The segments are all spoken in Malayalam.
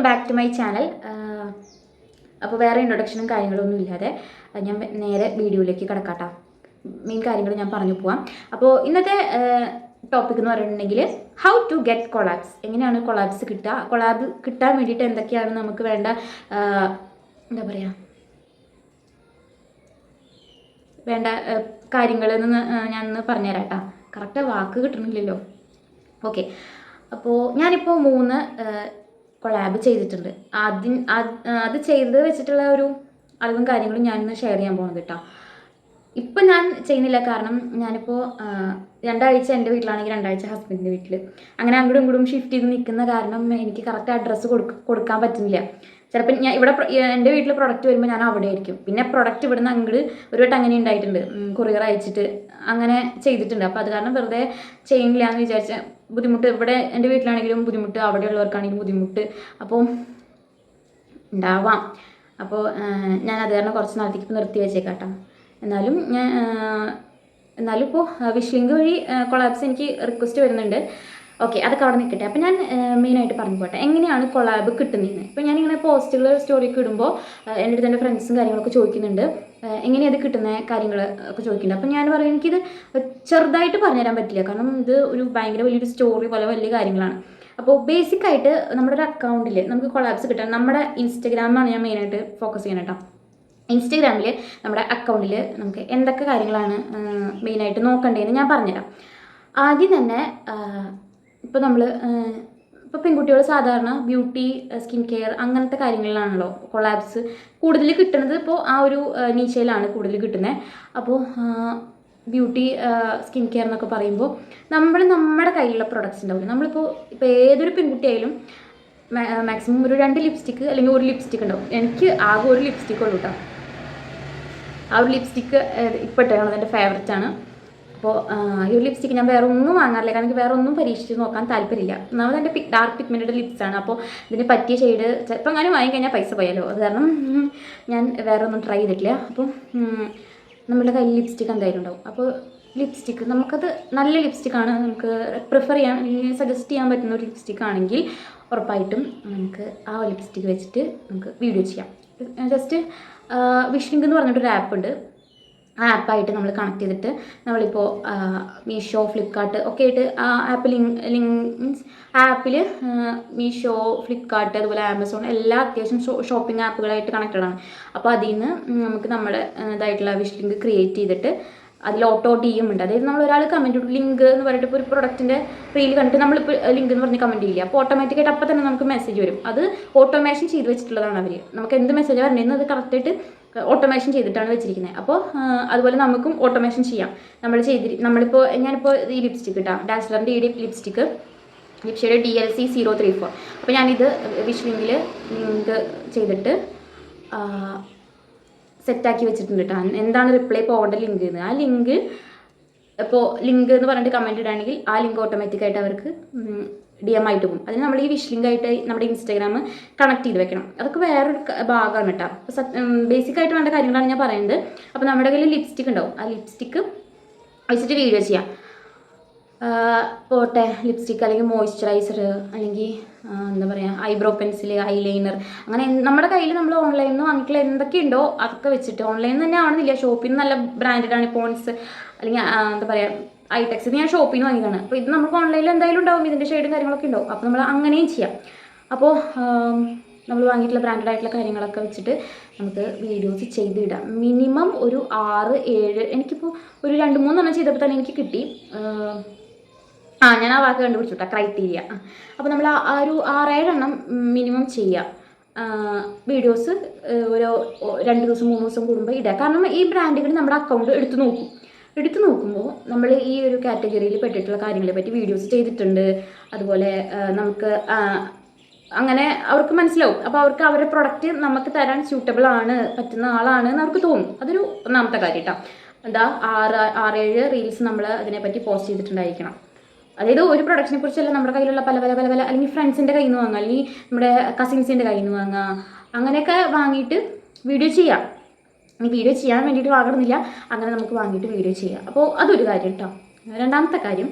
Welcome back to my channel. അപ്പോൾ വേറെ ഇൻട്രൊഡക്ഷനും കാര്യങ്ങളൊന്നും ഇല്ലാതെ ഞാൻ നേരെ വീഡിയോയിലേക്ക് കിടക്കാട്ടോ. മെയിൻ കാര്യങ്ങൾ ഞാൻ പറഞ്ഞു പോവാം. അപ്പോൾ ഇന്നത്തെ ടോപ്പിക് എന്ന് പറയുന്നുണ്ടെങ്കിൽ ഹൗ ടു ഗെറ്റ് കൊളാബ്സ്. എങ്ങനെയാണ് കൊളാബ്സ് കിട്ടുക, കൊളാബ് കിട്ടാൻ വേണ്ടിയിട്ട് എന്തൊക്കെയാണ് നമുക്ക് വേണ്ട എന്താ പറയുക വേണ്ട കാര്യങ്ങളെന്ന് ഞാനൊന്ന് പറഞ്ഞുതരാം കേട്ടോ. കറക്റ്റ് വാക്ക് കിട്ടണില്ലല്ലോ. ഓക്കെ, അപ്പോൾ ഞാനിപ്പോൾ 3 കൊളാബ് ചെയ്തിട്ടുണ്ട്. അത് ചെയ്ത് വെച്ചിട്ടുള്ള ഒരു അറിവും കാര്യങ്ങളും ഞാനിന്ന് ഷെയർ ചെയ്യാൻ പോകുന്നത് കേട്ടോ. ഇപ്പം ഞാൻ ചെയ്യുന്നില്ല, കാരണം ഞാനിപ്പോൾ 2 ആഴ്ച എൻ്റെ വീട്ടിലാണെങ്കിൽ 2 ആഴ്ച ഹസ്ബൻഡിൻ്റെ വീട്ടിൽ, അങ്ങനെ അങ്ങോട്ടും ഇങ്ങോട്ടും ഷിഫ്റ്റ് ചെയ്ത് നിൽക്കുന്ന കാരണം എനിക്ക് കറക്റ്റ് അഡ്രസ്സ് കൊടുക്കാൻ പറ്റുന്നില്ല. ചിലപ്പോൾ ഞാൻ ഇവിടെ എൻ്റെ വീട്ടിൽ പ്രൊഡക്റ്റ് വരുമ്പോൾ ഞാൻ അവിടെ ആയിരിക്കും. പിന്നെ പ്രൊഡക്റ്റ് ഇവിടുന്ന് അങ്ങോട്ട് ഒരു വട്ടം അങ്ങനെ ഉണ്ടായിട്ടുണ്ട്, കൊറിയർ അയച്ചിട്ട് അങ്ങനെ ചെയ്തിട്ടുണ്ട്. അപ്പോൾ അത് കാരണം വെറുതെ ചെയ്യുന്നില്ല എന്ന് വിചാരിച്ച ബുദ്ധിമുട്ട്, ഇവിടെ എൻ്റെ വീട്ടിലാണെങ്കിലും ബുദ്ധിമുട്ട്, അവിടെയുള്ളവർക്കാണെങ്കിലും ബുദ്ധിമുട്ട് അപ്പോൾ ഉണ്ടാവാം. അപ്പോൾ ഞാൻ അത് കാരണം കുറച്ച് നാളത്തേക്ക് നിർത്തി വെച്ചേക്കാം കേട്ടോ. എന്നാലും ഇപ്പോൾ വിഷ് ലിങ്ക് വഴി കൊളാബ്സ് എനിക്ക് റിക്വസ്റ്റ് വരുന്നുണ്ട്. ഓക്കെ, അതൊക്കെ അവിടെ നിൽക്കട്ടെ. അപ്പോൾ ഞാൻ മെയിനായിട്ട് പറഞ്ഞു പോട്ടെ എങ്ങനെയാണ് കൊളാബ് കിട്ടുന്നതെന്ന്. ഇപ്പോൾ ഞാനിങ്ങനെ പോസ്റ്റുകൾ സ്റ്റോറിയൊക്കെ ഇടുമ്പോൾ എൻ്റെ അടുത്ത് എൻ്റെ ഫ്രണ്ട്സും കാര്യങ്ങളൊക്കെ ചോദിക്കുന്നുണ്ട്, എങ്ങനെയത് കിട്ടുന്ന കാര്യങ്ങൾ ഒക്കെ ചോദിക്കുന്നുണ്ട്. അപ്പോൾ ഞാൻ പറയും എനിക്കിത് ചെറുതായിട്ട് പറഞ്ഞുതരാൻ പറ്റില്ല, കാരണം ഇത് ഒരു ഭയങ്കര വലിയൊരു സ്റ്റോറി പോലെ വലിയ കാര്യങ്ങളാണ്. അപ്പോൾ ബേസിക്കായിട്ട് നമ്മുടെ ഒരു അക്കൗണ്ടിൽ നമുക്ക് കൊളാബ്സ് കിട്ടാൻ നമ്മുടെ ഇൻസ്റ്റഗ്രാമാണ് ഞാൻ മെയിനായിട്ട് ഫോക്കസ് ചെയ്യണം കേട്ടോ. ഇൻസ്റ്റഗ്രാമിൽ നമ്മുടെ അക്കൗണ്ടിൽ നമുക്ക് എന്തൊക്കെ കാര്യങ്ങളാണ് മെയിനായിട്ട് നോക്കേണ്ടതെന്ന് ഞാൻ പറഞ്ഞുതരാം. ആദ്യം തന്നെ ഇപ്പോൾ പെൺകുട്ടികൾ സാധാരണ ബ്യൂട്ടി, സ്കിൻ കെയർ അങ്ങനത്തെ കാര്യങ്ങളിലാണല്ലോ കൊളാബ്സ് കൂടുതൽ കിട്ടുന്നത്. ഇപ്പോൾ ആ ഒരു നീച്ചയിലാണ് കൂടുതൽ കിട്ടുന്നത്. അപ്പോൾ ബ്യൂട്ടി, സ്കിൻ കെയർ എന്നൊക്കെ പറയുമ്പോൾ നമ്മുടെ കയ്യിലുള്ള പ്രൊഡക്ട്സ് ഉണ്ടാവില്ല. ഇപ്പോൾ ഏതൊരു പെൺകുട്ടിയായാലും മാക്സിമം ഒരു 2 ലിപ്സ്റ്റിക്ക് അല്ലെങ്കിൽ 1 ലിപ്സ്റ്റിക്ക് ഉണ്ടാവും. എനിക്ക് ആകെ 1 ലിപ്സ്റ്റിക്ക് ഉള്ളൂ കേട്ടോ. ആ ഒരു ലിപ്സ്റ്റിക്ക് ഇപ്പോൾ ഇട്ടാണ് എൻ്റെ ഫേവററ്റാണ്. അപ്പോൾ ഈ ഒരു ലിപ്സ്റ്റിക്ക് ഞാൻ വേറെ ഒന്നും വാങ്ങാറില്ല, കാരണം എനിക്ക് വേറെ ഒന്നും പരീക്ഷിച്ച് നോക്കാൻ താല്പര്യമില്ല. ഒന്നാമത് എൻ്റെ ഡാർക്ക് പിഗ്മെൻറ്റഡ് ലിപ്സാണ്. അപ്പോൾ ഇതിന് പറ്റിയ ഷെയ്ഡ് ചിലപ്പോൾ അങ്ങനെ വാങ്ങിക്കഴിഞ്ഞാൽ പൈസ പോയാലോ, അത് കാരണം ഞാൻ വേറെ ഒന്നും ട്രൈ ചെയ്തിട്ടില്ല. അപ്പം നമ്മുടെ കയ്യിൽ ലിപ്സ്റ്റിക്ക് എന്തായാലും ഉണ്ടാവും. അപ്പോൾ ലിപ്സ്റ്റിക്ക് നമുക്കത് നല്ല ലിപ്സ്റ്റിക്കാണ്, നമുക്ക് പ്രിഫർ ചെയ്യാൻ സജസ്റ്റ് ചെയ്യാൻ പറ്റുന്ന ഒരു ലിപ്സ്റ്റിക്ക് ആണെങ്കിൽ ഉറപ്പായിട്ടും നമുക്ക് ആ ലിപ്സ്റ്റിക്ക് വെച്ചിട്ട് നമുക്ക് വീഡിയോ ചെയ്യാം. ജസ്റ്റ് വിഷ് ലിങ്ക് എന്ന് പറഞ്ഞിട്ടൊരു ആപ്പ് ഉണ്ട്. ആ ആപ്പായിട്ട് നമ്മൾ കണക്ട് ചെയ്തിട്ട് നമ്മളിപ്പോൾ മീഷോ, ഫ്ലിപ്കാർട്ട് ഒക്കെ ആയിട്ട് ആ ആപ്പ് മീൻസ് ആപ്പിൽ മീഷോ, ഫ്ലിപ്കാർട്ട് അതുപോലെ ആമസോൺ എല്ലാ അത്യാവശ്യം ഷോപ്പിംഗ് ആപ്പുകളായിട്ട് കണക്റ്റഡ് ആണ്. അപ്പോൾ അതിൽ നിന്ന് നമുക്ക് നമ്മുടെ ഇതായിട്ടുള്ള വിഷ് ലിങ്ക് ക്രിയേറ്റ് ചെയ്തിട്ട് അതിൽ ഓട്ടോ DM ഉണ്ട്. അതായത് നമ്മൾ ഒരാൾ കമൻറ്റ് ലിങ്ക് എന്ന് പറഞ്ഞിട്ട് ഇപ്പോൾ ഒരു പ്രൊഡക്റ്റിൻ്റെ റീൽ കണ്ടിട്ട് നമ്മളിപ്പോൾ ലിങ്ക് എന്ന് പറഞ്ഞ് കമൻറ്റ് ചെയ്യില്ല, അപ്പോൾ ഓട്ടോമാറ്റിക്കായിട്ട് അപ്പോൾ തന്നെ നമുക്ക് മെസ്സേജ് വരും. അത് ഓട്ടോമേഷൻ ചെയ്ത് വെച്ചിട്ടുള്ളതാണ് അവർ. നമുക്ക് എന്ത് മെസ്സേജ് വരണമെന്ന് അത് കറക്റ്റായിട്ട് ഓട്ടോമേഷൻ ചെയ്തിട്ടാണ് വെച്ചിരിക്കുന്നത്. അപ്പോൾ അതുപോലെ നമുക്കും ഓട്ടോമേഷൻ ചെയ്യാം. ഞാനിപ്പോൾ ഈ ലിപ്സ്റ്റിക്ക് കേട്ടോ, ഡാസ്ലറിൻ്റെ ഈ ലിപ്സ്റ്റിക്ക് ലിപ്ഷയുടെ DLC 034. അപ്പോൾ ഞാനിത് വിഷ് ലിങ്കിൽ ലിങ്ക് ചെയ്തിട്ട് സെറ്റാക്കി വെച്ചിട്ടുണ്ട് കേട്ടോ. എന്താണ് റിപ്ലൈ പോകേണ്ട ലിങ്ക് എന്ന്, ആ ലിങ്ക് ഇപ്പോൾ ലിങ്ക് എന്ന് പറഞ്ഞിട്ട് കമൻറ്റ് ഇടുകയാണെങ്കിൽ ആ ലിങ്ക് ഓട്ടോമാറ്റിക്കായിട്ട് അവർക്ക് DM ആയിട്ട് പോകും. അതിന് നമ്മൾ ഈ വിഷ് ലിങ്കായിട്ട് നമ്മുടെ ഇൻസ്റ്റാഗ്രാം കണക്ട് ചെയ്ത് വെക്കണം. അതൊക്കെ വേറൊരു ഭാഗമാണ് കേട്ടോ. അപ്പോൾ ബേസിക്കായിട്ട് വേണ്ട കാര്യങ്ങളാണ് ഞാൻ പറയുന്നത്. അപ്പോൾ നമ്മുടെ കയ്യിൽ ലിപ്സ്റ്റിക്ക് ഉണ്ടാവും, ആ ലിപ്സ്റ്റിക്ക് വെച്ചിട്ട് വീഡിയോ ചെയ്യാം. പോട്ടെ ലിപ്സ്റ്റിക്ക് അല്ലെങ്കിൽ മോയ്സ്ചറൈസർ അല്ലെങ്കിൽ എന്താ പറയുക ഐബ്രോ പെൻസിൽ, ഐലൈനർ, അങ്ങനെ നമ്മുടെ കയ്യിൽ നമ്മൾ ഓൺലൈനിൽ നിന്ന് വാങ്ങിയിട്ടുള്ള എന്തൊക്കെയുണ്ടോ അതൊക്കെ വെച്ചിട്ട്, ഓൺലൈനിൽ തന്നെ ആണെന്നില്ല, ഷോപ്പിൽ നിന്ന് നല്ല ബ്രാൻഡാണ് പോൺസ് അല്ലെങ്കിൽ എന്താ പറയുക ഐടെക്സ്, ഇത് ഞാൻ ഷോപ്പിൽ നിന്ന് വാങ്ങിയതാണ്. അപ്പോൾ ഇത് നമുക്ക് ഓൺലൈനിൽ എന്തായാലും ഉണ്ടാവും, ഇതിൻ്റെ ഷെയ്ഡും കാര്യങ്ങളൊക്കെ ഉണ്ടാവും. അപ്പോൾ നമ്മൾ അങ്ങനെയും ചെയ്യാം. അപ്പോൾ നമ്മൾ വാങ്ങിയിട്ടുള്ള ബ്രാൻഡഡ് ആയിട്ടുള്ള കാര്യങ്ങളൊക്കെ വെച്ചിട്ട് നമുക്ക് വീഡിയോസ് ചെയ്തിടാം. മിനിമം ഒരു 6-7, എനിക്കിപ്പോൾ ഒരു 2-3 എണ്ണം ചെയ്തപ്പോൾ തന്നെ എനിക്ക് കിട്ടി. ഞാൻ ആ വാക്ക് കണ്ടുപിടിച്ചു കേട്ടോ, ക്രൈറ്റീരിയ. അപ്പോൾ നമ്മൾ ആ ഒരു 6-7 എണ്ണം മിനിമം ചെയ്യുക. വീഡിയോസ് ഒരു 2 ദിവസം 3 ദിവസം കൂടുമ്പോൾ ഇടുക. കാരണം ഈ ബ്രാൻഡുകൾ നമ്മുടെ അക്കൗണ്ട് എടുത്തു നോക്കുമ്പോൾ നമ്മൾ ഈ ഒരു കാറ്റഗറിയിൽ പെട്ടിട്ടുള്ള കാര്യങ്ങളെ പറ്റി വീഡിയോസ് ചെയ്തിട്ടുണ്ട്. അതുപോലെ നമുക്ക് അങ്ങനെ അവർക്ക് മനസ്സിലാവും. അപ്പോൾ അവർക്ക് അവരുടെ പ്രൊഡക്റ്റ് നമുക്ക് തരാൻ സ്യൂട്ടബിൾ ആണ്, പറ്റുന്ന ആളാണ് എന്ന് അവർക്ക് തോന്നും. അതൊരു ഒന്നാമത്തെ കാര്യം കേട്ടോ. എന്താ 6-7 റീൽസ് നമ്മൾ അതിനെപ്പറ്റി പോസ്റ്റ് ചെയ്തിട്ടുണ്ടായിരിക്കണം. അതായത് ഒരു പ്രൊഡക്റ്റിനെ കുറിച്ചല്ല, നമ്മുടെ കയ്യിലുള്ള പല അല്ലെങ്കിൽ ഫ്രണ്ട്സിൻ്റെ കയ്യിൽ നിന്ന് വാങ്ങുക, അല്ലെങ്കിൽ നമ്മുടെ കസിൻസിൻ്റെ കയ്യിൽ നിന്ന് വാങ്ങുക, അങ്ങനെയൊക്കെ വാങ്ങിയിട്ട് വീഡിയോ ചെയ്യാം. ഈ വീഡിയോ ചെയ്യാൻ വേണ്ടിയിട്ട് വാങ്ങണമെന്നില്ല, അങ്ങനെ നമുക്ക് വാങ്ങിയിട്ട് വീഡിയോ ചെയ്യാം. അപ്പോൾ അതൊരു കാര്യം കേട്ടോ. രണ്ടാമത്തെ കാര്യം,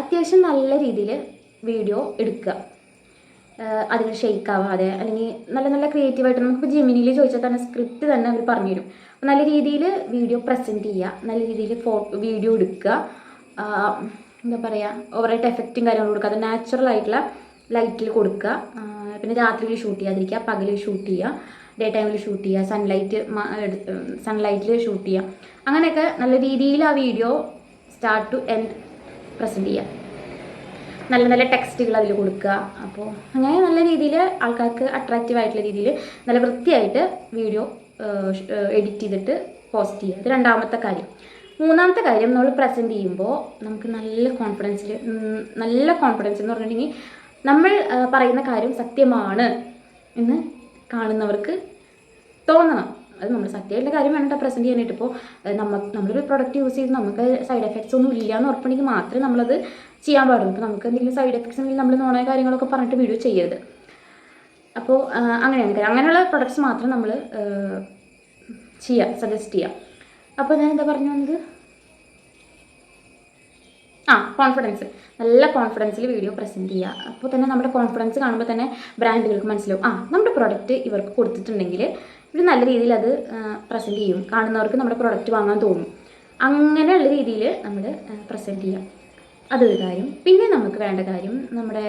അത്യാവശ്യം നല്ല രീതിയിൽ വീഡിയോ എടുക്കുക. അതിന് ഷെയ്ക്ക് ആവാതെ, അല്ലെങ്കിൽ നല്ല നല്ല ക്രിയേറ്റീവായിട്ട് നമുക്കിപ്പോൾ ജെമിനിയിൽ ചോദിച്ചാൽ തന്നെ സ്ക്രിപ്റ്റ് തന്നെ അവർ പറഞ്ഞുതരും. അപ്പോൾ നല്ല രീതിയിൽ വീഡിയോ പ്രസൻറ്റ് ചെയ്യുക, നല്ല രീതിയിൽ വീഡിയോ എടുക്കുക, എന്താ പറയുക, ഓവറായിട്ട് എഫക്റ്റും കാര്യങ്ങളും കൊടുക്കുക, അത് നാച്ചുറൽ ആയിട്ടുള്ള ലൈറ്റിൽ കൊടുക്കുക. പിന്നെ രാത്രിയിൽ ഷൂട്ട് ചെയ്യാതിരിക്കുക, പകൽ ഷൂട്ട് ചെയ്യുക, ഡേ ടൈമിൽ ഷൂട്ട് ചെയ്യുക, സൺലൈറ്റിൽ ഷൂട്ട് ചെയ്യുക. അങ്ങനെയൊക്കെ നല്ല രീതിയിൽ ആ video start to end present ചെയ്യുക. നല്ല നല്ല ടെക്സ്റ്റുകൾ അതിൽ കൊടുക്കുക. അപ്പോൾ അങ്ങനെ നല്ല രീതിയിൽ ആൾക്കാർക്ക് അട്രാക്റ്റീവ് ആയിട്ടുള്ള രീതിയിൽ നല്ല വൃത്തിയായിട്ട് വീഡിയോ എഡിറ്റ് ചെയ്തിട്ട് പോസ്റ്റ് ചെയ്യുക. ഇത് രണ്ടാമത്തെ കാര്യം. മൂന്നാമത്തെ കാര്യം, നമ്മൾ പ്രസൻറ്റ് ചെയ്യുമ്പോൾ നമുക്ക് നല്ല കോൺഫിഡൻസ് എന്ന് പറഞ്ഞിട്ടുണ്ടെങ്കിൽ നമ്മൾ പറയുന്ന കാര്യം സത്യമാണ് എന്ന് കാണുന്നവർക്ക് തോന്നണം. അത് നമ്മൾ സത്യമായിട്ടുള്ള കാര്യം വേണ്ട പ്രസൻറ്റ് ചെയ്യാനായിട്ട്. ഇപ്പോൾ നമ്മളൊരു പ്രൊഡക്റ്റ് യൂസ് ചെയ്ത് നമുക്ക് സൈഡ് എഫക്ട്സ് ഒന്നും ഇല്ല എന്ന് ഉറപ്പുണ്ടെങ്കിൽ മാത്രമേ നമ്മളത് ചെയ്യാൻ പാടുള്ളൂ. ഇപ്പോൾ നമുക്ക് എന്തെങ്കിലും സൈഡ് എഫക്ട്സ് ഉണ്ടെങ്കിൽ നമ്മൾ നോണായ കാര്യങ്ങളൊക്കെ പറഞ്ഞിട്ട് വീഡിയോ ചെയ്യരുത്. അപ്പോൾ അങ്ങനെയാണ് കാര്യം. അങ്ങനെയുള്ള പ്രൊഡക്ട്സ് മാത്രം നമ്മൾ സജസ്റ്റ് ചെയ്യുക. അപ്പോൾ ഞാൻ എന്താ പറഞ്ഞു വന്നത്, കോൺഫിഡൻസ്. നല്ല കോൺഫിഡൻസിൽ വീഡിയോ പ്രസൻറ്റ് ചെയ്യുക. അപ്പോൾ തന്നെ നമ്മുടെ കോൺഫിഡൻസ് കാണുമ്പോൾ തന്നെ ബ്രാൻഡുകൾക്ക് മനസ്സിലാവും, നമ്മുടെ പ്രൊഡക്റ്റ് ഇവർക്ക് കൊടുത്തിട്ടുണ്ടെങ്കിൽ ഇവർ നല്ല രീതിയിൽ അത് പ്രസൻറ്റ് ചെയ്യും, കാണുന്നവർക്ക് നമ്മുടെ പ്രൊഡക്റ്റ് വാങ്ങാൻ തോന്നും. അങ്ങനെയുള്ള രീതിയിൽ നമ്മൾ പ്രസൻറ്റ് ചെയ്യാം. അതൊരു കാര്യം. പിന്നെ നമുക്ക് വേണ്ട കാര്യം, നമ്മുടെ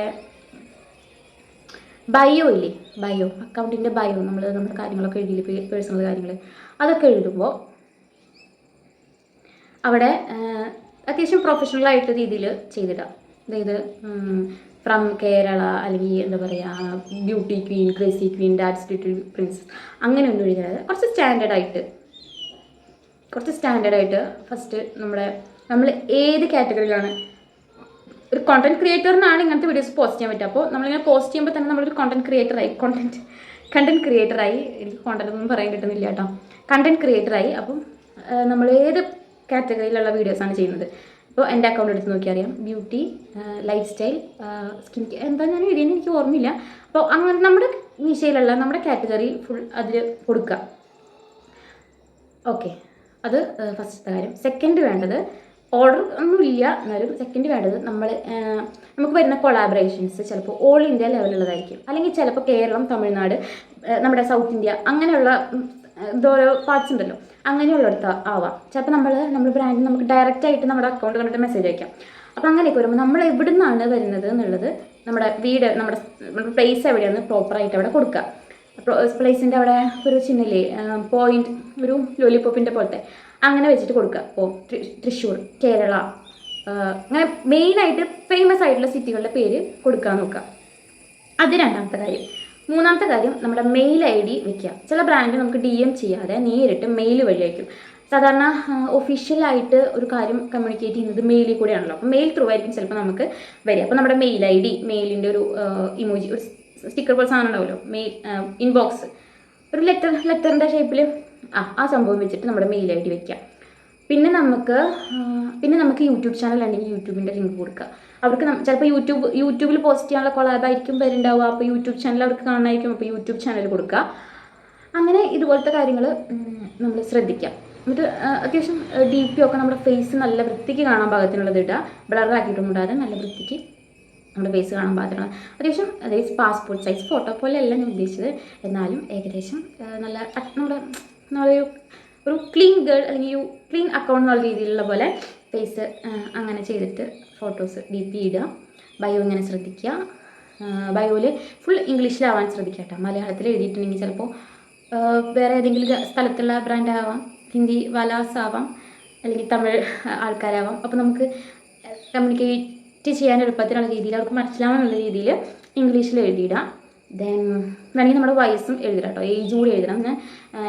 ബയോ ഇല്ലേ, അക്കൗണ്ടിൻ്റെ ബയോ, നമ്മുടെ കാര്യങ്ങളൊക്കെ എഴുതിയില്ലേ, പേഴ്സണൽ കാര്യങ്ങൾ, അതൊക്കെ എഴുതുമ്പോൾ അവിടെ അത്യാവശ്യം പ്രൊഫഷണലായിട്ട് രീതിയിൽ ചെയ്തിടാം. അതായത് ഫ്രം കേരള, അല്ലെങ്കിൽ എന്താ പറയുക, beauty queen, crazy queen, that's little princess, അങ്ങനെയൊന്നും എഴുതാതെ കുറച്ച് സ്റ്റാൻഡേർഡായിട്ട് ഫസ്റ്റ് നമ്മൾ ഏത് കാറ്റഗറിയിലാണ്. ഒരു കോണ്ടന്റ് ക്രിയേറ്ററിനാണ് ഇങ്ങനത്തെ വീഡിയോസ് പോസ്റ്റ് ചെയ്യാൻ പറ്റുക. അപ്പോൾ നമ്മളിങ്ങനെ പോസ്റ്റ് ചെയ്യുമ്പോൾ തന്നെ നമ്മളൊരു കണ്ടന്റ് ക്രിയേറ്ററായി. എനിക്ക് കോണ്ടന്റ് ഒന്നും പറയാൻ കിട്ടുന്നില്ല കേട്ടോ. കണ്ടന്റ് ക്രിയേറ്ററായി. അപ്പം നമ്മൾ ഏത് കാറ്റഗറിയിലുള്ള വീഡിയോസാണ് ചെയ്യുന്നത്. ഇപ്പോൾ എൻ്റെ അക്കൗണ്ട് എടുത്ത് നോക്കിയാൽ അറിയാം. Beauty, life style, skin care, എന്താ ഞാൻ എഴുതിയെന്ന് എനിക്ക് ഓർമ്മയില്ല. അപ്പോൾ അങ്ങനെ നമ്മുടെ നിശയിലുള്ള നമ്മുടെ കാറ്റഗറി ഫുൾ അതിൽ കൊടുക്കുക. ഓക്കെ, അത് ഫസ്റ്റത്തെ കാര്യം. സെക്കൻഡ് വേണ്ടത്, ഓർഡർ ഒന്നുമില്ല എന്നാലും സെക്കൻഡ് വേണ്ടത്, നമുക്ക് വരുന്ന കൊളാബറേഷൻസ് ചിലപ്പോൾ ഓൾ ഇന്ത്യ ലെവലുള്ളതായിരിക്കും, അല്ലെങ്കിൽ ചിലപ്പോൾ കേരളം, തമിഴ്നാട്, നമ്മുടെ സൗത്ത് ഇന്ത്യ, അങ്ങനെയുള്ള ഓരോ പാർട്സ് ഉണ്ടല്ലോ, അങ്ങനെയുള്ളിടത്ത് ആവാം. ചിലപ്പോൾ നമ്മുടെ ബ്രാൻഡ് നമുക്ക് ഡയറക്റ്റായിട്ട് നമ്മുടെ അക്കൗണ്ട് കണ്ടിട്ട് മെസ്സേജ് അയക്കാം. അപ്പോൾ അങ്ങനെയൊക്കെ വരുമ്പോൾ നമ്മൾ എവിടെ നിന്നാണ് വരുന്നത് എന്നുള്ളത്, നമ്മുടെ പ്ലേസ് എവിടെയാണ് പ്രോപ്പറായിട്ട് അവിടെ കൊടുക്കുക. പ്ലേസിൻ്റെ അവിടെ ഒരു ചിഹ്നല്ലേ, പോയിന്റ്, ഒരു ലോലിപോപ്പിൻ്റെ പോലത്തെ, അങ്ങനെ വെച്ചിട്ട് കൊടുക്കുക. ഇപ്പോൾ തൃശ്ശൂർ, കേരള, അങ്ങനെ മെയിനായിട്ട് ഫേമസ് ആയിട്ടുള്ള സിറ്റികളുടെ പേര് കൊടുക്കാൻ നോക്കുക. അത് രണ്ടാമത്തെ കാര്യം. മൂന്നാമത്തെ കാര്യം, നമ്മുടെ മെയിൽ ID വെക്കുക. ചില ബ്രാൻഡ് നമുക്ക് DM ചെയ്യാതെ നേരിട്ട് മെയിൽ വഴി അയക്കും. സാധാരണ ഒഫീഷ്യലായിട്ട് ഒരു കാര്യം കമ്മ്യൂണിക്കേറ്റ് ചെയ്യുന്നത് മെയിലിൽ കൂടെയാണല്ലോ. അപ്പോൾ മെയിൽ ത്രൂ ആയിരിക്കും ചിലപ്പോൾ നമുക്ക് വരിക. അപ്പോൾ നമ്മുടെ മെയിൽ ID, മെയിലിൻ്റെ ഒരു ഇമോജി, ഒരു സ്റ്റിക്കർ പോലെ സാധനം ഉണ്ടാവുമല്ലോ, ഇൻബോക്സ്, ഒരു ലെറ്ററിൻ്റെ ഷേപ്പിൽ ആ സംഭവം വെച്ചിട്ട് നമ്മുടെ മെയിൽ ID വെക്കുക. പിന്നെ നമുക്ക് യൂട്യൂബ് ചാനൽ ഉണ്ടെങ്കിൽ യൂട്യൂബിൻ്റെ ലിങ്ക് കൊടുക്കുക. അവർക്ക് ചിലപ്പോൾ യൂട്യൂബിൽ പോസ്റ്റ് ചെയ്യാനുള്ള കൊളാബായിരിക്കും വരുന്നുണ്ടാവുക. അപ്പോൾ യൂട്യൂബ് ചാനൽ അവർക്ക് കാണാനായിരിക്കും. അപ്പോൾ യൂട്യൂബ് ചാനൽ കൊടുക്കുക. അങ്ങനെ ഇതുപോലത്തെ കാര്യങ്ങൾ നമ്മൾ ശ്രദ്ധിക്കാം. എന്നിട്ട് അത്യാവശ്യം DP ഒക്കെ നമ്മുടെ ഫേസ് നല്ല വൃത്തിക്ക് കാണാൻ പാകത്തിനുള്ളത് ഇടുക. ബ്ലറാക്കിയിട്ടൊന്നും ഇടാതെ നല്ല വൃത്തിക്ക് നമ്മുടെ ഫേസ് കാണാൻ പാകത്തിനുള്ള അത്യാവശ്യം, അതായത് പാസ്പോർട്ട് സൈസ് ഫോട്ടോ പോലെയല്ല ഞാൻ ഉദ്ദേശിച്ചത്, എന്നാലും ഏകദേശം ഒരു ക്ലീൻ ഗേൾ അല്ലെങ്കിൽ ക്ലീൻ അക്കൗണ്ട് എന്നുള്ള രീതിയിലുള്ള പോലെ ഫേസ് അങ്ങനെ ചെയ്തിട്ട് ഫോട്ടോസ് DP ഇടുക. ബയോ ഇങ്ങനെ ശ്രദ്ധിക്കുക. ബയോയിൽ ഫുൾ ഇംഗ്ലീഷിലാവാൻ ശ്രദ്ധിക്കുക കേട്ടോ. മലയാളത്തിൽ എഴുതിയിട്ടുണ്ടെങ്കിൽ ചിലപ്പോൾ വേറെ ഏതെങ്കിലും സ്ഥലത്തുള്ള ബ്രാൻഡ് ആവാം, ഹിന്ദി വാലാസ് ആവാം, അല്ലെങ്കിൽ തമിഴ് ആൾക്കാരാവാം. അപ്പോൾ നമുക്ക് കമ്മ്യൂണിക്കേറ്റ് ചെയ്യാൻ എളുപ്പത്തിലുള്ള രീതിയിൽ, അവർക്ക് മനസ്സിലാവാനുള്ള രീതിയിൽ ഇംഗ്ലീഷിൽ എഴുതിയിടാം. ദെൻ വേണമെങ്കിൽ നമ്മുടെ വയസ്സും എഴുതിടാം കേട്ടോ, ഏജ് കൂടി എഴുതണം.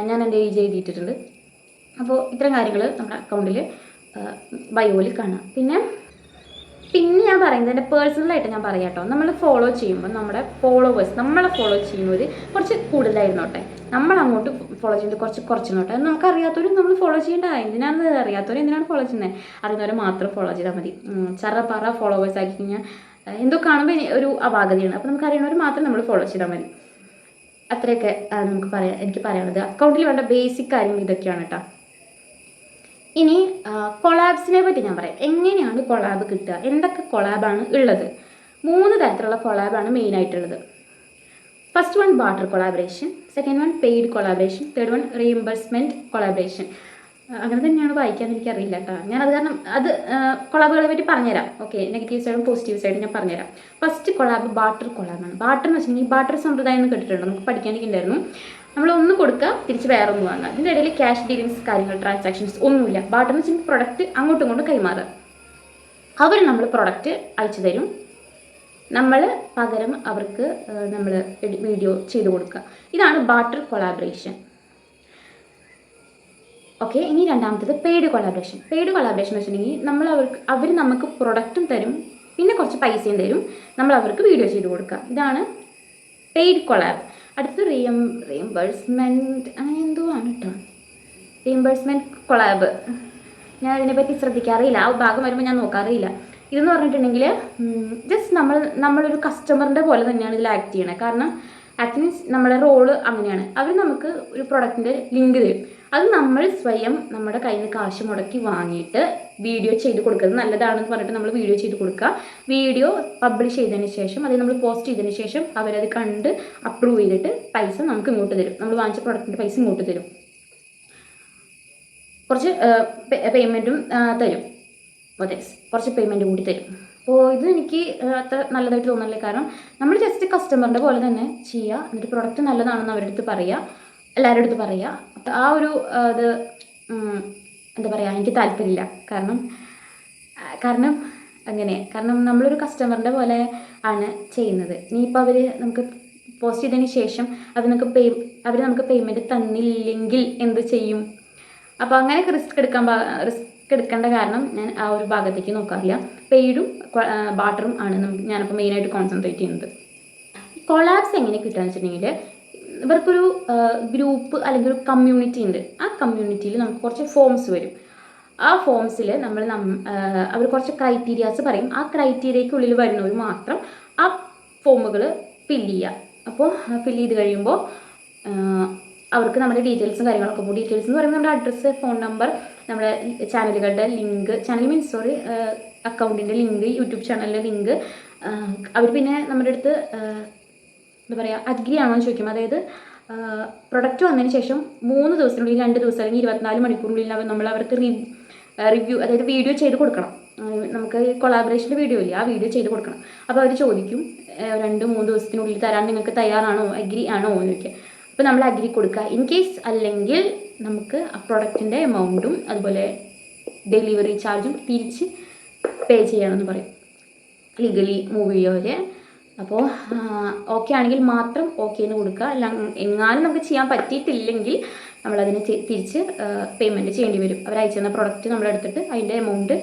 ഞാൻ എൻ്റെ ഏജ് എഴുതിയിട്ടിട്ടുണ്ട്. അപ്പോൾ ഇത്തരം കാര്യങ്ങൾ നമ്മുടെ അക്കൗണ്ടിൽ ബയോയിൽ കാണാം. പിന്നെ ഞാൻ പറയുന്നത്, എൻ്റെ പേഴ്സണലായിട്ട് ഞാൻ പറയാം കേട്ടോ, നമ്മൾ ഫോളോ ചെയ്യുമ്പോൾ നമ്മുടെ ഫോളോവേഴ്സ് നമ്മളെ ഫോളോ ചെയ്യുന്നവർ കുറച്ച് കൂടുതലായിരുന്നോട്ടെ, നമ്മൾ അങ്ങോട്ട് ഫോളോ ചെയ്യുന്നത് കുറച്ചിരുന്നോട്ടെ. അത് നമുക്കറിയാത്തവരും നമ്മൾ ഫോളോ ചെയ്യേണ്ട, എന്തിനാണ് ഫോളോ ചെയ്യുന്നത്, അറിയുന്നവരെ മാത്രം ഫോളോ ചെയ്താൽ മതി. ചറ ഫോളോവേഴ്സ് ആക്കി കഴിഞ്ഞാൽ എന്തോ കാണുമ്പോൾ ഒരു അപാകതയാണ്. അപ്പോൾ നമുക്ക് അറിയുന്നവർ മാത്രം നമ്മൾ ഫോളോ ചെയ്താൽ മതി. അത്രയൊക്കെ എനിക്ക് പറയാനുള്ളത്. അക്കൗണ്ടിൽ വേണ്ട ബേസിക് കാര്യങ്ങൾ ഇതൊക്കെയാണ് കേട്ടോ. ഇനി കൊളാബ്സിനെ പറ്റി ഞാൻ പറയാം. എങ്ങനെയാണ് കൊളാബ് കിട്ടുക, എന്തൊക്കെ കൊളാബാണ് ഉള്ളത്? 3 തരത്തിലുള്ള കൊളാബാണ് മെയിനായിട്ടുള്ളത്. First one barter collaboration, second one paid collaboration, third one reimbursement collaboration. അങ്ങനെ തന്നെയാണ് വായിക്കാൻ എനിക്കറിയില്ല കേട്ടോ. ഞാനത് കാരണം അത് കൊളാബുകളെ പറ്റി പറഞ്ഞുതരാം. ഓക്കെ, നെഗറ്റീവ് സൈഡും പോസിറ്റീവ് സൈഡും ഞാൻ പറഞ്ഞുതരാം. ഫസ്റ്റ് കൊളാബ് ബാർട്ടർ കൊളാബാണ്. ബാർട്ടർ എന്ന് വെച്ചിട്ടുണ്ടെങ്കിൽ ബാർട്ടർ സമ്പ്രദായം എന്ന് കേട്ടിട്ടുണ്ട്, നമുക്ക് പഠിക്കാനൊക്കെയുണ്ടായിരുന്നു. നമ്മൾ ഒന്ന് കൊടുക്കുക, തിരിച്ച് വേറെ ഒന്ന് വാങ്ങുക. ഇതിൻ്റെ ഇടയിൽ ക്യാഷ് ഡീലിങ്സ് കാര്യങ്ങൾ ട്രാൻസാക്ഷൻസ് ഒന്നുമില്ല. ബാർട്ടർ എന്ന് വെച്ചിട്ടുണ്ടെങ്കിൽ പ്രൊഡക്റ്റ് അങ്ങോട്ടും ഇങ്ങോട്ടും കൈമാറുക. അവർ നമ്മൾ പ്രൊഡക്റ്റ് അയച്ചു തരും, നമ്മൾ പകരം അവർക്ക് നമ്മൾ വീഡിയോ ചെയ്ത് കൊടുക്കുക. ഇതാണ് ബാർട്ടർ കൊളാബറേഷൻ. ഓക്കെ, ഇനി രണ്ടാമത്തേത് പെയ്ഡ് കൊളാബറേഷൻ. പെയ്ഡ് കൊളാബറേഷൻ എന്ന് വെച്ചിട്ടുണ്ടെങ്കിൽ അവർ നമുക്ക് പ്രൊഡക്റ്റും തരും, പിന്നെ കുറച്ച് പൈസയും തരും, നമ്മൾ അവർക്ക് വീഡിയോ ചെയ്ത് കൊടുക്കുക. ഇതാണ് പെയ്ഡ് കൊളാബ്. അടുത്ത് റീഇംബേഴ്സ്മെൻറ്റ് അങ്ങനെ എന്തോ ആണ് കേട്ടോ. റീഇംബേഴ്സ്മെൻറ്റ് കൊളാബ് ഞാൻ ഇതിനെപ്പറ്റി ശ്രദ്ധിക്കാറില്ല, ആ ഭാഗം വരുമ്പോൾ ഞാൻ നോക്കാറില്ല. ഇതെന്ന് പറഞ്ഞിട്ടുണ്ടെങ്കിൽ ജസ്റ്റ് നമ്മളൊരു കസ്റ്റമറിൻ്റെ പോലെ തന്നെയാണ് ഇതിൽ ആക്ട് ചെയ്യണത്. കാരണം ആക്ട് മീൻസ് നമ്മുടെ റോള് അങ്ങനെയാണ്. അവർ നമുക്ക് ഒരു പ്രൊഡക്റ്റിൻ്റെ ലിങ്ക് തരും, അത് നമ്മൾ സ്വയം നമ്മുടെ കയ്യിൽ നിന്ന് കാശ് മുടക്കി വാങ്ങിയിട്ട് വീഡിയോ ചെയ്ത് കൊടുക്കുന്നത് നല്ലതാണെന്ന് പറഞ്ഞിട്ട് നമ്മൾ വീഡിയോ ചെയ്ത് കൊടുക്കുക. വീഡിയോ പബ്ലിഷ് ചെയ്തതിന് ശേഷം, അത് നമ്മൾ പോസ്റ്റ് ചെയ്തതിന് ശേഷം അവരത് കണ്ട് അപ്രൂവ് ചെയ്തിട്ട് പൈസ നമുക്ക് ഇങ്ങോട്ട് തരും. നമ്മൾ വാങ്ങിച്ച പ്രൊഡക്റ്റിൻ്റെ പൈസ ഇങ്ങോട്ട് തരും, കുറച്ച് പേയ്മെൻറ്റും തരും. അതെ, കുറച്ച് പേയ്മെൻറ്റ് കൂടി തരും. അപ്പോൾ ഇത് എനിക്ക് അത്ര നല്ലതായിട്ട് തോന്നുന്നില്ല. കാരണം നമ്മൾ ജസ്റ്റ് കസ്റ്റമറിൻ്റെ പോലെ തന്നെ ചെയ്യുക, എന്നിട്ട് പ്രൊഡക്റ്റ് നല്ലതാണെന്ന് അവരുടെ അടുത്ത് പറയുക, എല്ലാവരുടെ അടുത്ത് പറയുക. അപ്പോൾ ആ ഒരു ഇത് എന്താ പറയുക, എനിക്ക് താല്പര്യമില്ല. കാരണം നമ്മളൊരു കസ്റ്റമറിൻ്റെ പോലെ ആണ് ചെയ്യുന്നത്. ഇനിയിപ്പോൾ അവർ നമുക്ക് പോസ്റ്റ് ചെയ്തതിന് ശേഷം അവർ നമുക്ക് പേയ്മെൻറ്റ് തന്നില്ലെങ്കിൽ എന്ത് ചെയ്യും? അപ്പോൾ അങ്ങനെയൊക്കെ റിസ്ക് എടുക്കേണ്ട കാരണം ഞാൻ ആ ഒരു ഭാഗത്തേക്ക് നോക്കാറില്ല. പെയ്ഡും ബാർട്ടറും ആണ് ഞാനിപ്പോൾ മെയിനായിട്ട് കോൺസെൻട്രേറ്റ് ചെയ്യുന്നത്. കൊളാബ്സ് എങ്ങനെ കിട്ടുകയെന്ന് വെച്ചിട്ടുണ്ടെങ്കിൽ, ഇവർക്കൊരു ഗ്രൂപ്പ് അല്ലെങ്കിൽ ഒരു കമ്മ്യൂണിറ്റി ഉണ്ട്. ആ കമ്മ്യൂണിറ്റിയിൽ നമുക്ക് കുറച്ച് ഫോംസ് വരും. ആ ഫോംസിൽ അവർ കുറച്ച് ക്രൈറ്റീരിയാസ് പറയും. ആ ക്രൈറ്റീരിയയ്ക്കുള്ളിൽ വരുന്നവർ മാത്രം ആ ഫോമുകൾ ഫില്ല് ചെയ്യുക. അപ്പോൾ ഫില്ല് ചെയ്ത് കഴിയുമ്പോൾ അവർക്ക് നമ്മുടെ ഡീറ്റെയിൽസും കാര്യങ്ങളൊക്കെ പോകും. ഡീറ്റെയിൽസ് എന്ന് പറയുമ്പോൾ നമ്മുടെ അഡ്രസ്സ്, ഫോൺ നമ്പർ, നമ്മുടെ ചാനലുകളുടെ ലിങ്ക്, അക്കൗണ്ടിൻ്റെ ലിങ്ക്, യൂട്യൂബ് ചാനലിൻ്റെ ലിങ്ക്. അവർ പിന്നെ നമ്മുടെ അടുത്ത് എന്താ പറയുക, അഗ്രി ആണോ എന്ന് ചോദിക്കും. അതായത് പ്രൊഡക്റ്റ് വന്നതിന് ശേഷം 3 ദിവസത്തിനുള്ളിൽ, 2 ദിവസം അല്ലെങ്കിൽ 24 മണിക്കൂറിനുള്ളിൽ നമ്മൾ അവർക്ക് റിവ്യൂ, അതായത് വീഡിയോ ചെയ്ത് കൊടുക്കണം. നമുക്ക് കൊളാബറേഷൻ്റെ വീഡിയോ ഇല്ലേ, ആ വീഡിയോ ചെയ്ത് കൊടുക്കണം. അപ്പോൾ അവർ ചോദിക്കും 2-3 ദിവസത്തിനുള്ളിൽ തരാൻ നിങ്ങൾക്ക് തയ്യാറാണോ, അഗ്രി ആണോ എന്ന് ചോദിക്കുക. അപ്പോൾ നമ്മൾ അഗ്രി കൊടുക്കുക. ഇൻ കേസ് അല്ലെങ്കിൽ നമുക്ക് ആ പ്രൊഡക്റ്റിൻ്റെ എമൗണ്ടും അതുപോലെ ഡെലിവറി ചാർജും തിരിച്ച് പേ ചെയ്യണമെന്ന് പറയും, ലീഗലി മൂവ് ചെയ്യുമവർ. അപ്പോൾ ഓക്കെ ആണെങ്കിൽ മാത്രം ഓക്കെ എന്ന് കൊടുക്കുക. അല്ല എങ്ങാനും നമുക്ക് ചെയ്യാൻ പറ്റിയിട്ടില്ലെങ്കിൽ നമ്മളതിന് തിരിച്ച് പേയ്മെൻറ്റ് ചെയ്യേണ്ടി വരും. അവർ അയച്ചു തന്ന പ്രൊഡക്റ്റ് നമ്മളെടുത്തിട്ട് അതിൻ്റെ എമൗണ്ട്,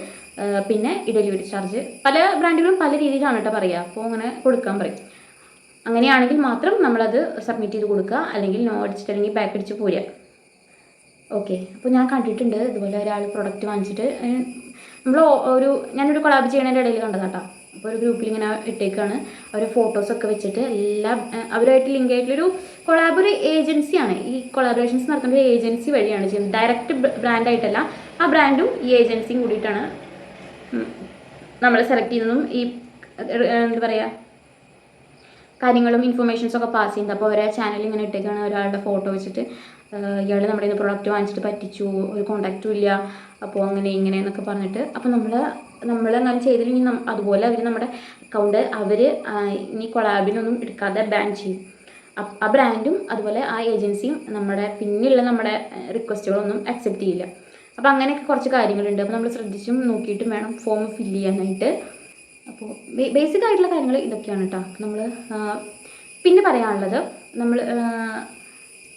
പിന്നെ ഈ ഡെലിവറി ചാർജ്. പല ബ്രാൻഡുകളും പല രീതിയിലാണ് കേട്ടോ പറയുക. അപ്പോൾ അങ്ങനെ കൊടുക്കാൻ പറയും. അങ്ങനെയാണെങ്കിൽ മാത്രം നമ്മളത് സബ്മിറ്റ് ചെയ്ത് കൊടുക്കുക, അല്ലെങ്കിൽ നോ അടിച്ചിട്ട് അല്ലെങ്കിൽ ബാക്ക് അടിച്ച് പോരുക. ഓക്കെ, അപ്പോൾ ഞാൻ കണ്ടിട്ടുണ്ട് ഇതുപോലെ ഒരാൾ പ്രൊഡക്റ്റ് വാങ്ങിച്ചിട്ട് ഞാനൊരു കൊളാബ് ചെയ്യണതിൻ്റെ ഇടയിൽ കണ്ടതാട്ടോ. അപ്പോൾ ഒരു ഗ്രൂപ്പിൽ ഇങ്ങനെ ഇട്ടേക്കാണ്, അവർ ഫോട്ടോസൊക്കെ വെച്ചിട്ട് എല്ലാം അവരുമായിട്ട് ലിങ്ക് ആയിട്ടുള്ളൊരു കൊളാബ്, ഒരു ഏജൻസിയാണ്. ഈ കൊളാബറേഷൻസ് നടത്തുന്ന ഒരു ഏജൻസി വഴിയാണ് ചെയ്യുന്നത്, ഡയറക്റ്റ് ബ്രാൻഡായിട്ടല്ല. ആ ബ്രാൻഡും ഈ ഏജൻസിയും കൂടിയിട്ടാണ് നമ്മൾ സെലക്ട് ചെയ്യുന്നതും ഈ എന്താ പറയുക കാര്യങ്ങളും ഇൻഫർമേഷൻസൊക്കെ പാസ് ചെയ്യുന്നത്. അപ്പോൾ അവരെ ചാനൽ ഇങ്ങനെ ഇട്ടേക്കാണ് ഒരാളുടെ ഫോട്ടോ വെച്ചിട്ട്, ഇയാൾ നമ്മുടെ ഇന്ന് പ്രൊഡക്റ്റ് വാങ്ങിച്ചിട്ട് പറ്റിച്ചു, ഒരു കോൺടാക്റ്റും ഇല്ല, അപ്പോൾ അങ്ങനെ ഇങ്ങനെ എന്നൊക്കെ പറഞ്ഞിട്ട്. അപ്പോൾ നമ്മളങ്ങനെ ചെയ്തില്ലെങ്കിൽ അതുപോലെ അവർ നമ്മുടെ അക്കൗണ്ട് ഇനി കൊളാബിനൊന്നും എടുക്കാതെ ബാൻ ചെയ്യും. ആ ബ്രാൻഡും അതുപോലെ ആ ഏജൻസിയും പിന്നെയുള്ള നമ്മുടെ റിക്വസ്റ്റുകളൊന്നും അക്സെപ്റ്റ് ചെയ്യില്ല. അപ്പോൾ അങ്ങനെയൊക്കെ കുറച്ച് കാര്യങ്ങളുണ്ട്. അപ്പോൾ നമ്മൾ ശ്രദ്ധിച്ചും നോക്കിയിട്ടും വേണം ഫോം ഫില്ല് ചെയ്യാനായിട്ട്. അപ്പോൾ ബേസിക് ആയിട്ടുള്ള കാര്യങ്ങൾ ഇതൊക്കെയാണ് കേട്ടോ. നമ്മൾ പിന്നെ പറയാനുള്ളത്,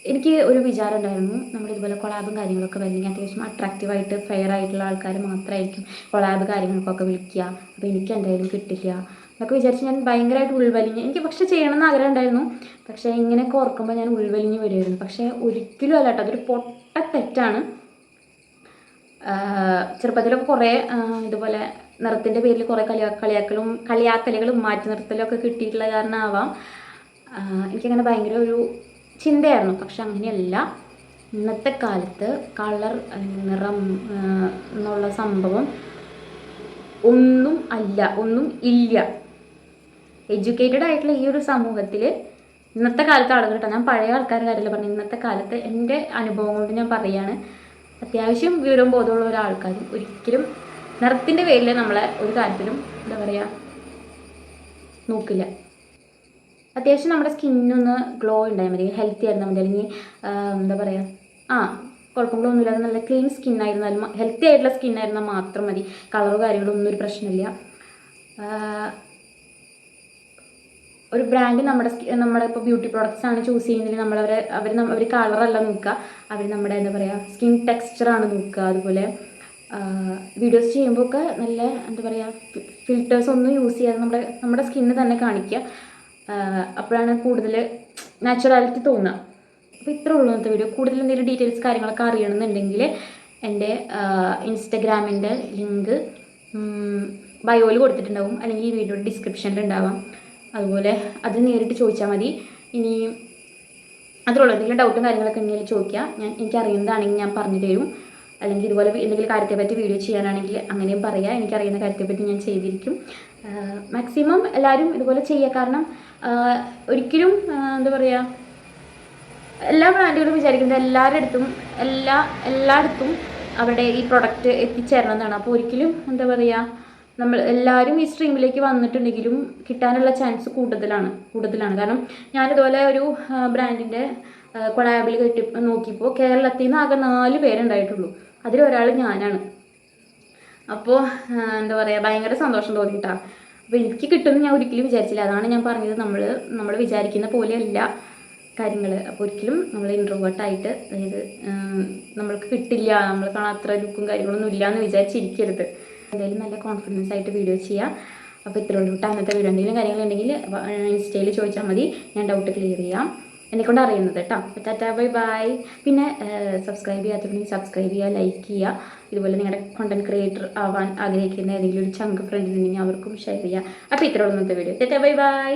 എനിക്ക് ഒരു വിചാരം ഉണ്ടായിരുന്നു, നമ്മളിതുപോലെ കൊളാബും കാര്യങ്ങളൊക്കെ വരണമെങ്കിൽ അത്യാവശ്യം അട്രാക്റ്റീവായിട്ട് ഫെയർ ആയിട്ടുള്ള ആൾക്കാർ മാത്രമായിരിക്കും കൊളാബ് കാര്യങ്ങൾക്കൊക്കെ വിളിക്കുക. അപ്പോൾ എനിക്ക് എന്തായാലും കിട്ടില്ല എന്നൊക്കെ വിചാരിച്ച് ഞാൻ ഭയങ്കരമായിട്ട് ഉൾവലിഞ്ഞ്, എനിക്ക് പക്ഷേ ചെയ്യണമെന്ന് ആഗ്രഹം ഉണ്ടായിരുന്നു. പക്ഷേ ഇങ്ങനെയൊക്കെ ഓർക്കുമ്പോൾ ഞാൻ ഉൾവലിഞ്ഞ് വരുമായിരുന്നു. പക്ഷേ ഒരിക്കലും അല്ല കേട്ടോ, അതൊരു പൊട്ട തെറ്റാണ്. ചെറുപ്പത്തിലൊക്കെ കുറേ ഇതുപോലെ നിറത്തിൻ്റെ പേരിൽ കുറേ കളിയാക്കലുകളും മാറ്റി നിർത്തലൊക്കെ കിട്ടിയിട്ടുള്ള കാരണമാവാം എനിക്കങ്ങനെ ഭയങ്കര ഒരു ചിന്തയായിരുന്നു. പക്ഷെ അങ്ങനെയല്ല. ഇന്നത്തെ കാലത്ത് കളർ അല്ലെങ്കിൽ നിറം എന്നുള്ള സംഭവം ഒന്നും ഇല്ല. എഡ്യൂക്കേറ്റഡ് ആയിട്ടുള്ള ഈ ഒരു സമൂഹത്തിൽ ഇന്നത്തെ കാലത്ത് ആളുകൾ കേട്ടോ, ഞാൻ പഴയ ആൾക്കാരുടെ കാര്യമല്ല പറഞ്ഞു, ഇന്നത്തെ കാലത്ത് എൻ്റെ അനുഭവം കൊണ്ട് ഞാൻ പറയുകയാണ്, അത്യാവശ്യം വിവരവും ബോധമുള്ള ഒരാൾക്കാരും ഒരിക്കലും നിറത്തിൻ്റെ പേരിൽ നമ്മളെ ഒരു കാര്യത്തിലും എന്താ പറയുക നോക്കില്ല. അത്യാവശ്യം നമ്മുടെ സ്കിന്നൊന്ന് ഗ്ലോ ഉണ്ടായാൽ മതി, ഹെൽത്തി ആയിരുന്നാൽ മതി, അല്ലെങ്കിൽ എന്താ പറയുക കുഴപ്പങ്ങളൊന്നുമില്ലാതെ നല്ല ക്ലീൻ സ്കിന്നായിരുന്നാലും ഹെൽത്തി ആയിട്ടുള്ള സ്കിന്നായിരുന്നാൽ മാത്രം മതി. കളറോ കാര്യങ്ങളോ ഒന്നും ഒരു പ്രശ്നമില്ല. ഒരു ബ്രാൻഡ് നമ്മുടെ ഇപ്പോൾ ബ്യൂട്ടി പ്രോഡക്റ്റ്സ് ആണ് ചൂസ് ചെയ്യുന്നതിൽ അവർ കളറല്ല നോക്കുക, അവർ നമ്മുടെ എന്താ പറയുക സ്കിൻ ടെക്സ്ചറാണ് നോക്കുക. അതുപോലെ വീഡിയോസ് ചെയ്യുമ്പോൾ ഒക്കെ നല്ല എന്താ പറയുക ഫിൽറ്റേഴ്സ് ഒന്നും യൂസ് ചെയ്യാതെ നമ്മുടെ സ്കിന്ന് തന്നെ കാണിക്കുക. അപ്പോഴാണ് കൂടുതൽ നാച്ചുറാലിറ്റി തോന്നുക. അപ്പോൾ ഇത്രേ ഉള്ളൂ ഇന്നത്തെ വീഡിയോ. കൂടുതൽ എന്തെങ്കിലും ഡീറ്റെയിൽസ് കാര്യങ്ങളൊക്കെ അറിയണമെന്നുണ്ടെങ്കിൽ എൻ്റെ ഇൻസ്റ്റഗ്രാമിൻ്റെ ലിങ്ക് ബയോയിൽ കൊടുത്തിട്ടുണ്ടാവും, അല്ലെങ്കിൽ ഈ വീഡിയോയുടെ ഡിസ്ക്രിപ്ഷനിൽ ഉണ്ടാവാം. അതുപോലെ അത് നേരിട്ട് ചോദിച്ചാൽ മതി. ഇനി അതിലുള്ള എന്തെങ്കിലും ഡൗട്ടും കാര്യങ്ങളൊക്കെ ഉണ്ടെങ്കിൽ ചോദിക്കുക, എനിക്കറിയുന്നതാണെങ്കിൽ ഞാൻ പറഞ്ഞു തരും. അല്ലെങ്കിൽ ഇതുപോലെ എന്തെങ്കിലും കാര്യത്തെപ്പറ്റി വീഡിയോ ചെയ്യാനാണെങ്കിൽ അങ്ങനെയും പറയുക, എനിക്കറിയുന്ന കാര്യത്തെപ്പറ്റി ഞാൻ ചെയ്തിരിക്കും. മാക്സിമം എല്ലാവരും ഇതുപോലെ ചെയ്യുക. കാരണം ഒരിക്കലും എന്താ പറയുക എല്ലാ ബ്രാൻഡുകളും വിചാരിക്കുന്നത് എല്ലായിടത്തും അവരുടെ ഈ പ്രൊഡക്റ്റ് എത്തിച്ചേരണം എന്നാണ്. അപ്പോൾ ഒരിക്കലും എന്താ പറയുക നമ്മൾ എല്ലാവരും ഈ സ്ട്രീമിലേക്ക് വന്നിട്ടുണ്ടെങ്കിലും കിട്ടാനുള്ള ചാൻസ് കൂടുതലാണ്. കാരണം ഞാനിതുപോലെ ഒരു ബ്രാൻഡിൻ്റെ കൊളാബിൽ നോക്കിയപ്പോൾ കേരളത്തിൽ നിന്ന് ആകെ 4 പേരുണ്ടായിട്ടുള്ളൂ, അതിലൊരാൾ ഞാനാണ്. അപ്പോൾ എന്താ പറയുക ഭയങ്കര സന്തോഷം തോന്നിയിട്ടാണ്. അപ്പോൾ എനിക്ക് കിട്ടുമെന്ന് ഞാൻ ഒരിക്കലും വിചാരിച്ചില്ല. അതാണ് ഞാൻ പറഞ്ഞത്, നമ്മൾ വിചാരിക്കുന്ന പോലെയല്ല കാര്യങ്ങൾ. അപ്പോൾ ഒരിക്കലും നമ്മൾ ഇൻട്രോവേർട്ടായിട്ട്, അതായത് നമ്മൾക്ക് കിട്ടില്ല, നമ്മൾ കാണാൻ അത്ര ലുക്കും കാര്യങ്ങളൊന്നും ഇല്ല എന്ന് വിചാരിച്ചിരിക്കരുത്. എന്തായാലും നല്ല കോൺഫിഡൻസ് ആയിട്ട് വീഡിയോ ചെയ്യുക. അപ്പോൾ ഇത്ര ഉള്ളൂ കേട്ടോ അന്നത്തെ വീഡിയോ. എന്തെങ്കിലും കാര്യങ്ങളുണ്ടെങ്കിൽ ഇൻസ്റ്റയിൽ ചോദിച്ചാൽ മതി, ഞാൻ ഡൗട്ട് ക്ലിയർ ചെയ്യാം, എന്നെക്കൊണ്ട് അറിയുന്നത് കേട്ടോ. അപ്പോൾ ടാറ്റാ ബൈ ബൈ. പിന്നെ സബ്സ്ക്രൈബ് ചെയ്യാത്തവരുണ്ടെങ്കിൽ സബ്സ്ക്രൈബ് ചെയ്യുക, ലൈക്ക് ചെയ്യുക. ഇതുപോലെ നിങ്ങളുടെ കോണ്ടന്റ് ക്രിയേറ്റർ ആവാൻ ആഗ്രഹിക്കുന്ന ഏതെങ്കിലും ഒരു ചങ്ക് ഫ്രണ്ട് ഉണ്ടെങ്കിൽ അവർക്കും ഷെയർ ചെയ്യുക. അപ്പോൾ ഇത്ര ഉള്ളൂ ഇന്നത്തെ വീഡിയോ. Tata bye bye.